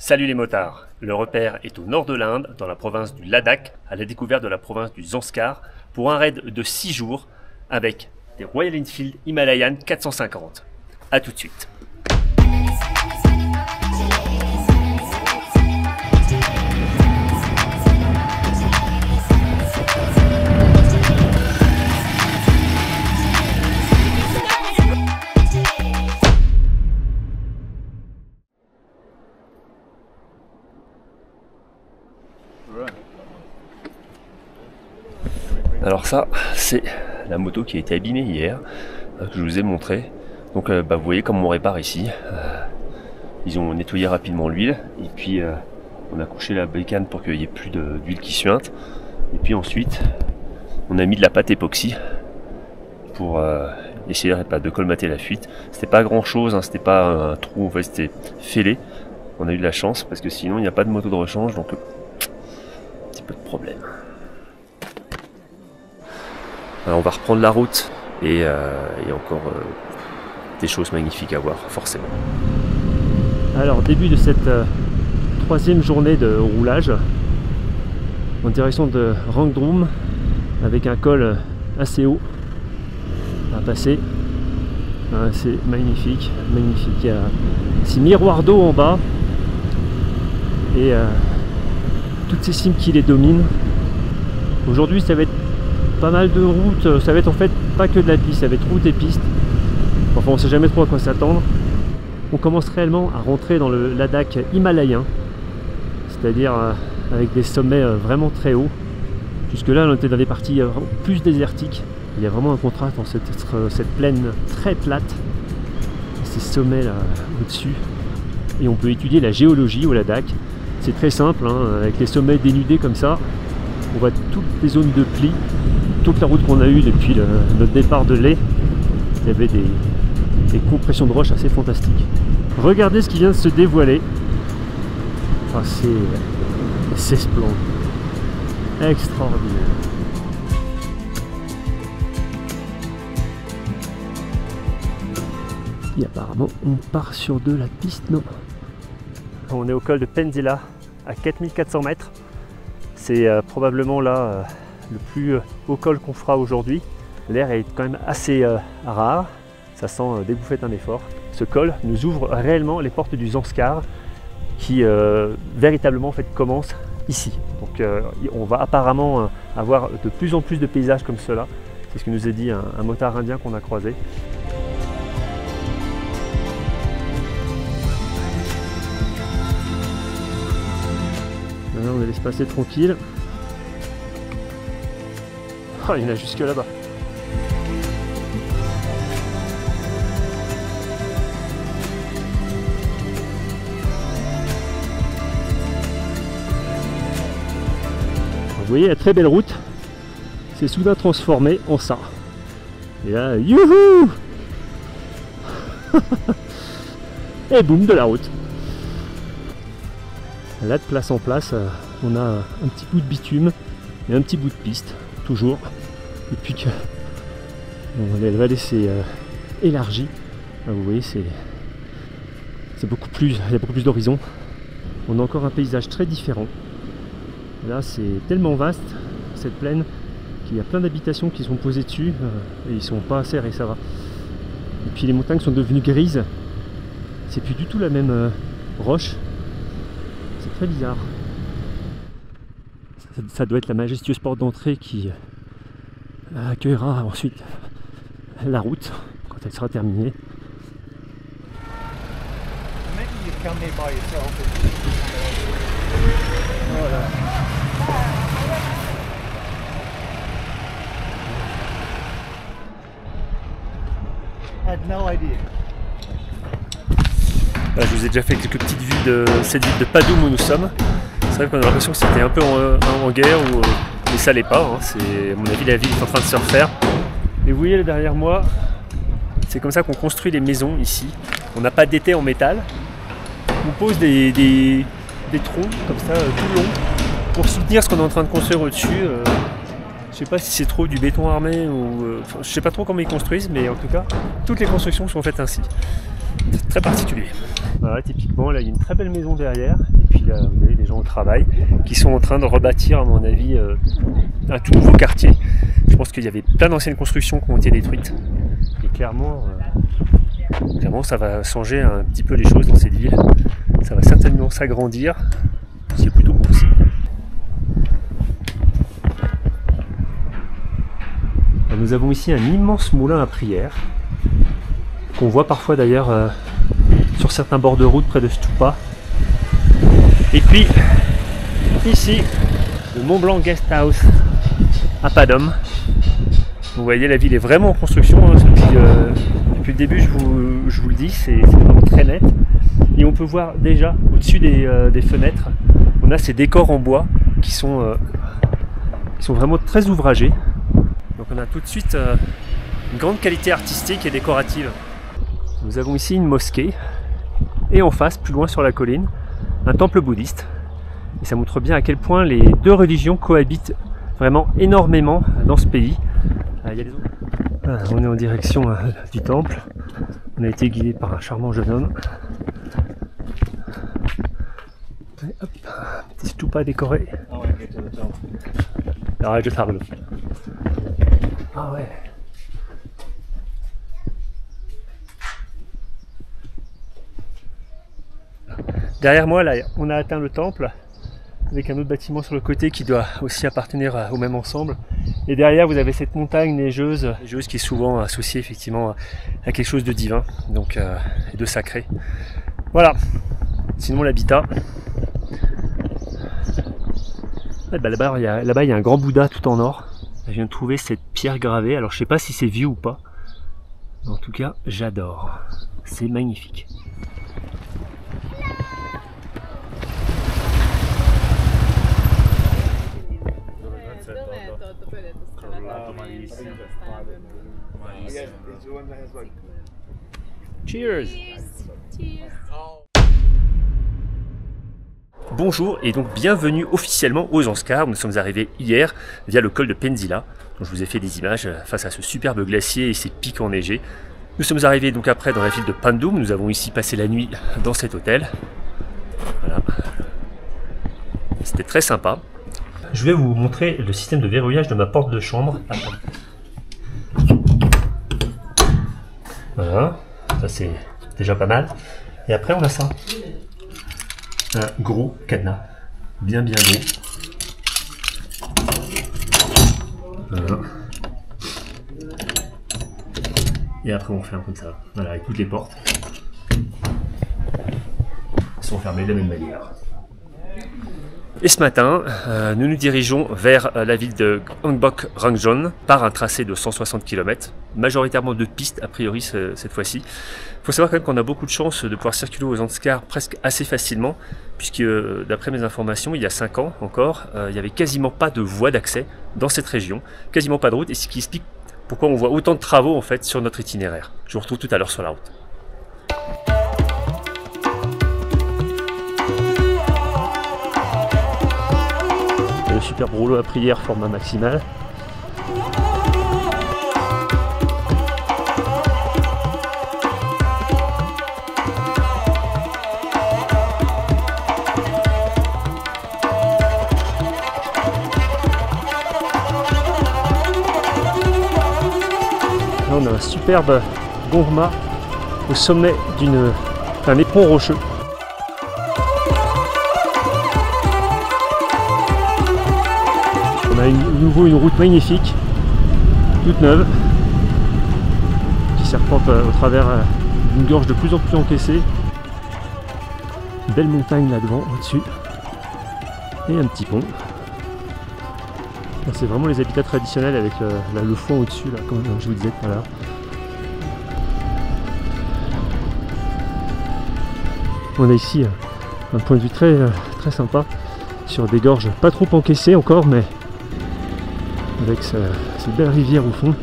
Salut les motards! Le repère est au nord de l'Inde, dans la province du Ladakh, à la découverte de la province du Zanskar, pour un raid de 6 jours avec des Royal Enfield Himalayan 450. A tout de suite! Alors ça, c'est la moto qui a été abîmée hier, que je vous ai montré. Donc vous voyez comme on répare ici. Ils ont nettoyé rapidement l'huile, et puis on a couché la bécane pour qu'il n'y ait plus d'huile qui suinte. Et puis ensuite, on a mis de la pâte époxy pour essayer de colmater la fuite. C'était pas grand chose, hein, c'était pas un trou, en fait c'était fêlé. On a eu de la chance parce que sinon il n'y a pas de moto de rechange, donc un petit peu de problème. Alors on va reprendre la route et il y a encore des choses magnifiques à voir, forcément. Alors début de cette troisième journée de roulage en direction de Rangdrum avec un col assez haut à passer. C'est magnifique, magnifique. Il y a ces miroirs d'eau en bas et toutes ces cimes qui les dominent. Aujourd'hui ça va être pas mal de routes, ça va être en fait pas que de la piste, ça va être route et piste. Enfin on sait jamais trop à quoi s'attendre. On commence réellement à rentrer dans le Ladakh himalayen, c'est-à-dire avec des sommets vraiment très hauts. Jusque là on était dans des parties plus désertiques. Il y a vraiment un contraste entre cette plaine très plate et ces sommets là au-dessus. Et on peut étudier la géologie au Ladakh. C'est très simple, hein, avec les sommets dénudés comme ça, on voit toutes les zones de plis. Toute la route qu'on a eue depuis notre départ de Leh, il y avait des compressions de roches assez fantastiques. Regardez ce qui vient de se dévoiler. Ah, c'est splendide. Extraordinaire. Et apparemment, on part sur de la piste, non? On est au col de Pendzilla, à 4400 mètres. C'est probablement là le plus haut col qu'on fera aujourd'hui. L'air est quand même assez rare, ça sent dès que vous faites un effort. Ce col nous ouvre réellement les portes du Zanskar qui véritablement en fait commence ici. Donc on va apparemment avoir de plus en plus de paysages comme cela. C'est ce que nous a dit un motard indien qu'on a croisé. Maintenant on va laisse passer tranquille. Oh, il y en a jusque là-bas. Vous voyez la très belle route, c'est soudain transformé en ça. Et là, youhou. Et boum, de la route. Là, de place en place, on a un petit bout de bitume et un petit bout de piste, toujours. Et puis que la vallée s'est élargie. Vous voyez, c'est beaucoup plus, il y a beaucoup plus d'horizon. On a encore un paysage très différent. Là, c'est tellement vaste cette plaine qu'il y a plein d'habitations qui sont posées dessus et ils sont pas serrés, ça va. Et puis les montagnes sont devenues grises. C'est plus du tout la même roche. C'est très bizarre. Ça doit être la majestueuse porte d'entrée qui accueillera ensuite la route quand elle sera terminée. Voilà. Là, je vous ai déjà fait quelques petites vues de cette ville de Padoum où nous sommes. C'est vrai qu'on a l'impression que c'était un peu en guerre, mais ça l'est pas. Hein. À mon avis, la ville est en train de se refaire. Et vous voyez là derrière moi, c'est comme ça qu'on construit les maisons ici. On n'a pas d'étai en métal. On pose des troncs comme ça tout le long pour soutenir ce qu'on est en train de construire au-dessus. Je sais pas si c'est trop du béton armé ou je sais pas trop comment ils construisent, mais en tout cas toutes les constructions sont faites ainsi. très particulier. Voilà, typiquement, là, il y a une très belle maison derrière, et puis là, vous avez des gens au travail qui sont en train de rebâtir, à mon avis, un tout nouveau quartier. Je pense qu'il y avait plein d'anciennes constructions qui ont été détruites, et clairement, ça va changer un petit peu les choses dans cette ville. Ça va certainement s'agrandir, c'est plutôt bon aussi. Nous avons ici un immense moulin à prière, qu'on voit parfois d'ailleurs sur certains bords de route près de Stupa. Et puis ici, le Mont Blanc Guest House à Padum. Vous voyez, la ville est vraiment en construction, hein, depuis le début, je vous le dis, c'est vraiment très net. Et on peut voir déjà au-dessus des fenêtres, on a ces décors en bois qui sont vraiment très ouvragés. Donc on a tout de suite une grande qualité artistique et décorative. Nous avons ici une mosquée et en face, plus loin sur la colline, un temple bouddhiste. Et ça montre bien à quel point les deux religions cohabitent vraiment énormément dans ce pays. Il y a des autres. On est en direction du temple. On a été guidé par un charmant jeune homme. Et hop, petit stupa décoré. Alors, je tarde. Ah ouais. Derrière moi, là, on a atteint le temple avec un autre bâtiment sur le côté qui doit aussi appartenir au même ensemble. Et derrière, vous avez cette montagne neigeuse qui est souvent associée effectivement à quelque chose de divin, donc et de sacré. Voilà. Sinon, l'habitat. Là-bas, il y a un grand Bouddha tout en or. Je viens de trouver cette pierre gravée. Alors, je sais pas si c'est vieux ou pas. En tout cas, j'adore. C'est magnifique. Cheers. Bonjour et donc bienvenue officiellement aux Zanskar. Nous sommes arrivés hier via le col de Penzila, dont je vous ai fait des images face à ce superbe glacier et ses pics enneigés. Nous sommes arrivés donc après dans la ville de Bandung. Nous avons ici passé la nuit dans cet hôtel. Voilà. C'était très sympa. Je vais vous montrer le système de verrouillage de ma porte de chambre. Voilà, ça c'est déjà pas mal. Et après on a ça. Un gros cadenas, bien gros. Voilà. Et après on ferme comme ça. Voilà, avec toutes les portes. Elles sont fermées de la même manière. Et ce matin, nous nous dirigeons vers la ville de Hangbok Rangjon par un tracé de 160 km, majoritairement de pistes a priori cette fois-ci. Il faut savoir quand même qu'on a beaucoup de chance de pouvoir circuler aux Zanskar presque assez facilement, puisque d'après mes informations, il y a 5 ans encore, il n'y avait quasiment pas de voie d'accès dans cette région, quasiment pas de route, et ce qui explique pourquoi on voit autant de travaux en fait sur notre itinéraire. Je vous retrouve tout à l'heure sur la route. Le superbe rouleau à prière format maximal. Là on a un superbe Gongma au sommet d'un éperon rocheux. On a nouveau une route magnifique, toute neuve, qui serpente au travers d'une gorge de plus en plus encaissée. Une belle montagne là devant, au-dessus, et un petit pont. C'est vraiment les habitats traditionnels avec le fond au-dessus, comme je vous disais tout à l'heure. On a ici un point de vue très sympa sur des gorges pas trop encaissées encore, mais avec cette belle rivière au fond.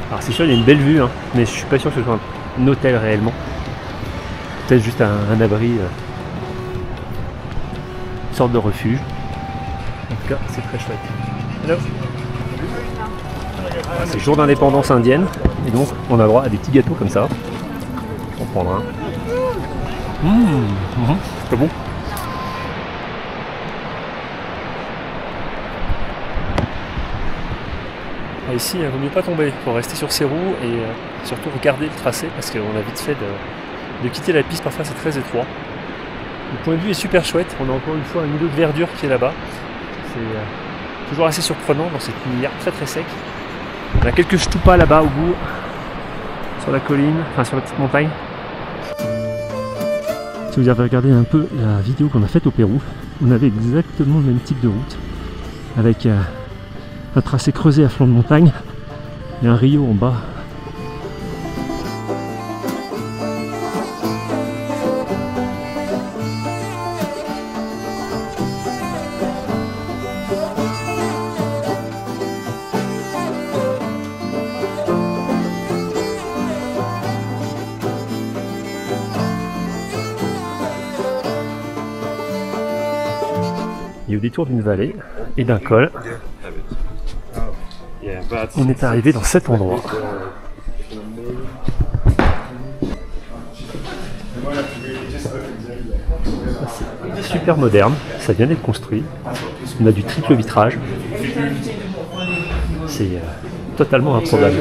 Alors c'est sûr, il y a une belle vue, hein, mais je suis pas sûr que ce soit un hôtel réellement. Peut-être juste un abri, une sorte de refuge. En tout cas, c'est très chouette. Hello. C'est le jour d'indépendance indienne, et donc on a droit à des petits gâteaux comme ça. On va en prendre un. C'est bon. Ici, il ne vaut mieux pas tomber, il faut rester sur ses roues et surtout regarder le tracé parce qu'on a vite fait de quitter la piste, parfois c'est très étroit. Le point de vue est super chouette, on a encore une fois un îlot de verdure qui est là-bas. C'est toujours assez surprenant dans cette minière très très sec. On a quelques stupas là-bas au bout, sur la colline, enfin sur la petite montagne. Si vous avez regardé un peu la vidéo qu'on a faite au Pérou, on avait exactement le même type de route avec un tracé creusé à flanc de montagne et un rio en bas. Et au détour d'une vallée et d'un col, on est arrivé dans cet endroit. C'est super moderne, ça vient d'être construit. On a du triple vitrage. C'est totalement improbable.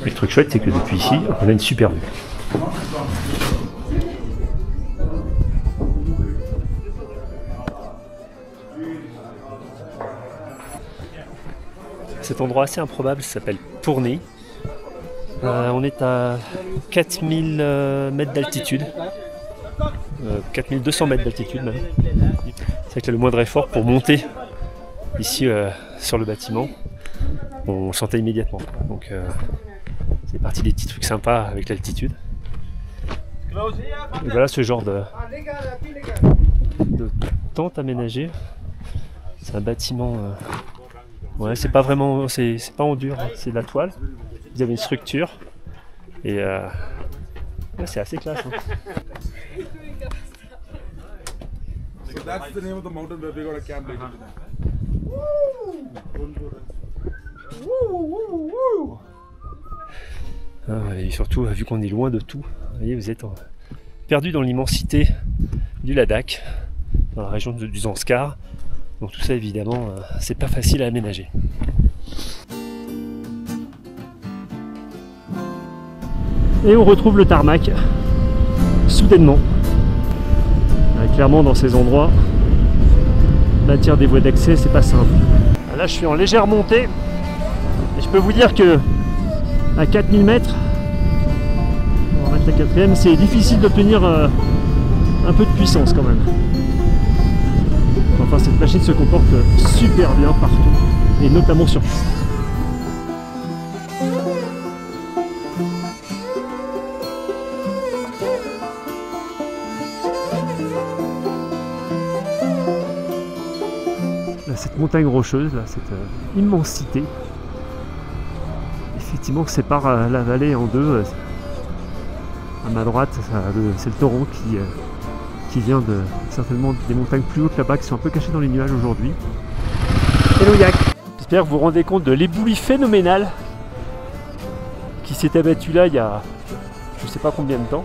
Le truc chouette, c'est que depuis ici, on a une super vue. Cet endroit assez improbable s'appelle Purni. On est à 4000 mètres d'altitude, 4200 mètres d'altitude même. C'est vrai que le moindre effort pour monter ici sur le bâtiment, on le sentait immédiatement. Donc c'est parti des petits trucs sympas avec l'altitude. Et voilà ce genre de tente aménagée. C'est un bâtiment. Ouais, c'est pas vraiment, c'est pas en dur, hein, c'est de la toile. Vous avez une structure et ouais, c'est assez classe. Hein. Et surtout, vu qu'on est loin de tout, vous voyez, vous êtes perdu dans l'immensité du Ladakh, dans la région du Zanskar. Donc tout ça évidemment, c'est pas facile à aménager. Et on retrouve le tarmac, soudainement. Clairement dans ces endroits, bâtir des voies d'accès, c'est pas simple. Là je suis en légère montée, et je peux vous dire que à 4000 mètres, on va mettre la quatrième, c'est difficile d'obtenir un peu de puissance quand même. Enfin, cette machine se comporte super bien partout, et notamment sur piste. Là, cette montagne rocheuse, là, cette immensité, effectivement, sépare la vallée en deux. À ma droite, c'est le taureau qui vient certainement des montagnes plus hautes là-bas qui sont un peu cachées dans les nuages aujourd'hui. Hello Yak. J'espère que vous vous rendez compte de l'éboulis phénoménal qui s'est abattu là il y a je sais pas combien de temps.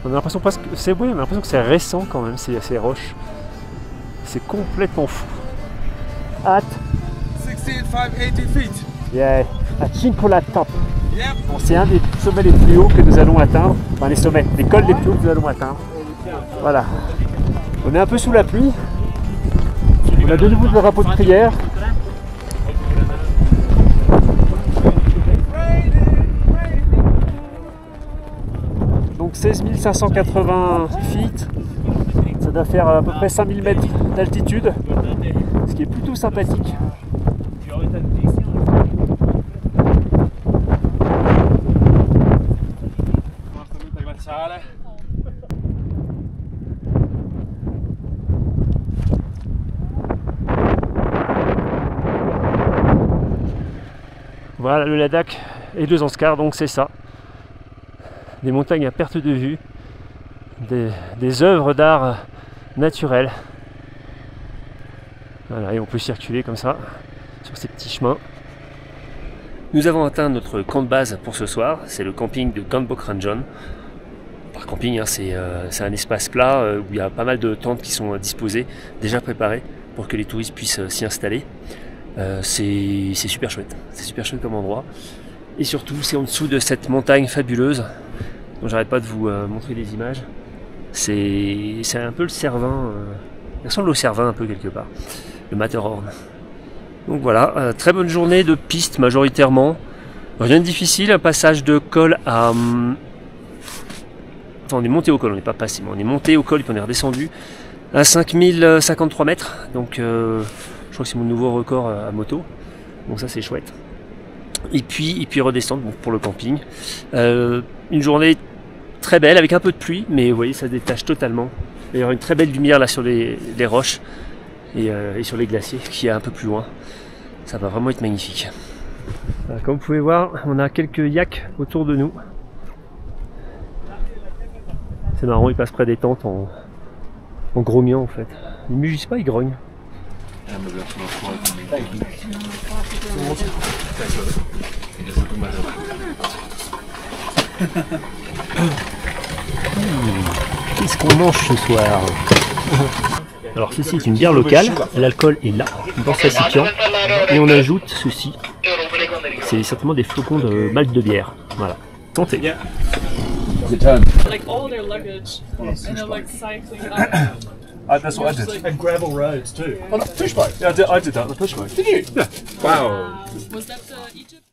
On a l'impression presque on a l'impression que c'est récent quand même ces roches. C'est complètement fou. At 16,580 feet. Yeah, à Cincola Top. Yep. Bon, c'est un des sommets les plus hauts que nous allons atteindre. Enfin les sommets, les cols les plus hauts que nous allons atteindre. Voilà. On est un peu sous la pluie. On a de nouveau le drapeau de prière. Donc 16 580 feet. Ça doit faire à peu près 5000 mètres d'altitude. Ce qui est plutôt sympathique. Voilà le Ladakh et le Zanskar, donc c'est ça. Des montagnes à perte de vue, des œuvres d'art naturelles. Voilà, et on peut circuler comme ça. sur ces petits chemins. Nous avons atteint notre camp de base pour ce soir, c'est le camping de Gambokranjon. Par camping, hein, c'est un espace plat où il y a pas mal de tentes qui sont disposées, déjà préparées pour que les touristes puissent s'y installer. C'est super chouette comme endroit. Et surtout, c'est en dessous de cette montagne fabuleuse dont j'arrête pas de vous montrer des images. C'est un peu le Cervin, il ressemble au Cervin un peu quelque part, le Matterhorn. Donc voilà, très bonne journée de piste majoritairement. Rien de difficile, un passage de col à... Enfin, on est monté au col, on n'est pas passé, mais on est monté au col et puis on est redescendu à 5053 mètres. Donc je crois que c'est mon nouveau record à moto. Donc ça c'est chouette. Et puis redescendre donc, pour le camping. Une journée très belle avec un peu de pluie, mais vous voyez ça se détache totalement. Il y aura une très belle lumière là sur les roches et sur les glaciers qui est un peu plus loin. Ça va vraiment être magnifique. Voilà, comme vous pouvez voir, on a quelques yaks autour de nous. C'est marrant, ils passent près des tentes en grognant en fait. Ils mugissent pas, ils grognent. Qu'est-ce qu'on mange ce soir? Alors ceci est une bière locale, l'alcool est là, dans sa récipient, et on ajoute ceci. C'est certainement des flocons de malt de bière. Voilà. Santé. Like all their luggage, and they're like cycling up. That's what I did. And gravel roads too. On a push bike. Yeah, I did that on a push bike. Did you? Yeah. Wow. Was that the Egypt?